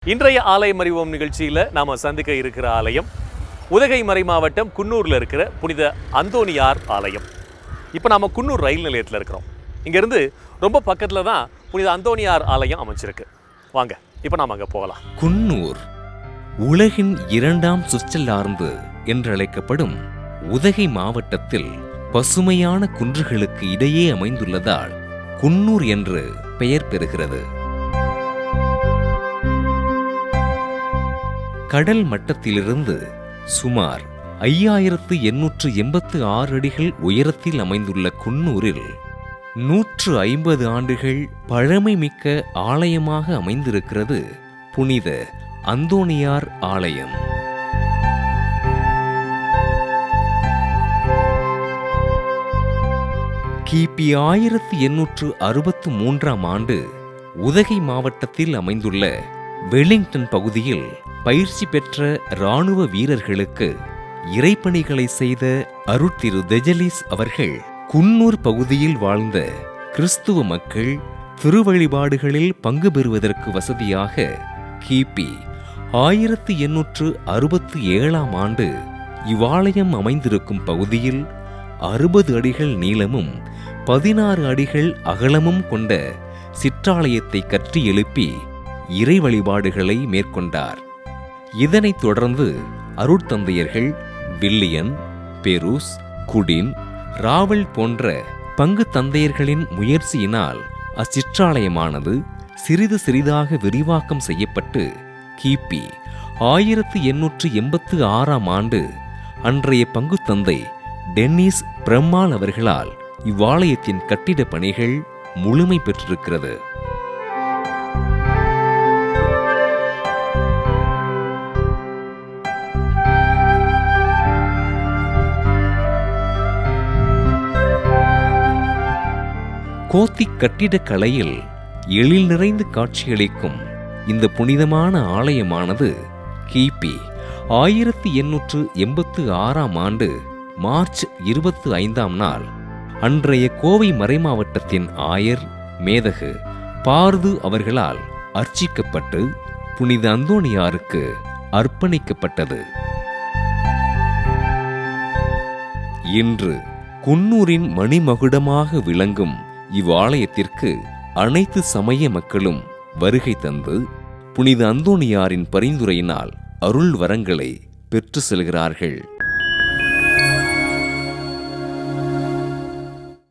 இன்றைய ஆலயம் அறிவோம் நிகழ்ச்சியில் நாம் சந்திக்க இருக்கிற ஆலயம் உதகை மறை மாவட்டம் குன்னூரில் இருக்கிற புனித அந்தோணியார் ஆலயம். இப்போ நாம் குன்னூர் ரயில் நிலையத்தில் இருக்கிறோம். இங்கேருந்து ரொம்ப பக்கத்தில் தான் புனித அந்தோணியார் ஆலயம் அமைச்சிருக்கு. வாங்க இப்போ நாம் அங்கே போகலாம். குன்னூர் உலகின் இரண்டாம் சுவிட்சர்லாந்து என்றழைக்கப்படும் உதகை மாவட்டத்தில் பசுமையான குன்றுகளுக்கு இடையே அமைந்துள்ளதால் குன்னூர் என்று பெயர் பெறுகிறது. கடல் மட்டத்திலிருந்து சுமார் 5886 அடிகள் உயரத்தில் அமைந்துள்ள குன்னூரில் 150 ஆண்டுகள் பழமைமிக்க ஆலயமாக அமைந்திருக்கிறது புனித அந்தோணியார் ஆலயம். கிபி 1863ஆம் ஆண்டு உதகை மாவட்டத்தில் அமைந்துள்ள வெலிங்டன் பகுதியில் பயிற்சி பெற்ற இராணுவ வீரர்களுக்கு இறைப்பணிகளை செய்த அருட்திரு தெஜலிஸ் அவர்கள் குன்னூர் பகுதியில் வாழ்ந்த கிறிஸ்துவ மக்கள் திருவழிபாடுகளில் பங்கு பெறுவதற்கு வசதியாக கிபி 1867ஆம் ஆண்டு இவ்வாலயம் அமைந்திருக்கும் பகுதியில் 60 அடிகள் நீளமும் 16 அடிகள் அகலமும் கொண்ட சிற்றாலயத்தை கட்டி எழுப்பி இறை வழிபாடுகளை மேற்கொண்டார். இதனைத் தொடர்ந்து அருட்தந்தையர்கள் வில்லியன், பெரூஸ், குடின், ராவல் போன்ற பங்கு தந்தையர்களின் முயற்சியினால் அச்சிற்றாலயமானது சிறிது சிறிதாக விரிவாக்கம் செய்யப்பட்டு கிபி 1886ஆம் ஆண்டு அன்றைய பங்கு தந்தை டென்னிஸ் பிரம்மால் அவர்களால் இவ்வாலயத்தின் கட்டிடப் பணிகள் முழுமை பெற்றிருக்கிறது. கோத்திக் கட்டிடக்கலையில் எழில் நிறைந்து காட்சியளிக்கும் இந்த புனிதமான ஆலயமானது கிபி 1886ஆம் ஆண்டு மார்ச் 25ஆம் நாள் அன்றைய கோவை மறைமாவட்டத்தின் ஆயர் மேதகு பார்து அவர்களால் அர்ச்சிக்கப்பட்டு புனித அந்தோணியாருக்கு அர்ப்பணிக்கப்பட்டது. இன்று குன்னூரின் மணிமகுடமாக விளங்கும் இவ்வாலயத்திற்கு அனைத்து சமய மக்களும் வருகை தந்து புனித அந்தோணியாரின் பரிந்துரையினால் அருள் வரங்களை பெற்று செல்கிறார்கள்.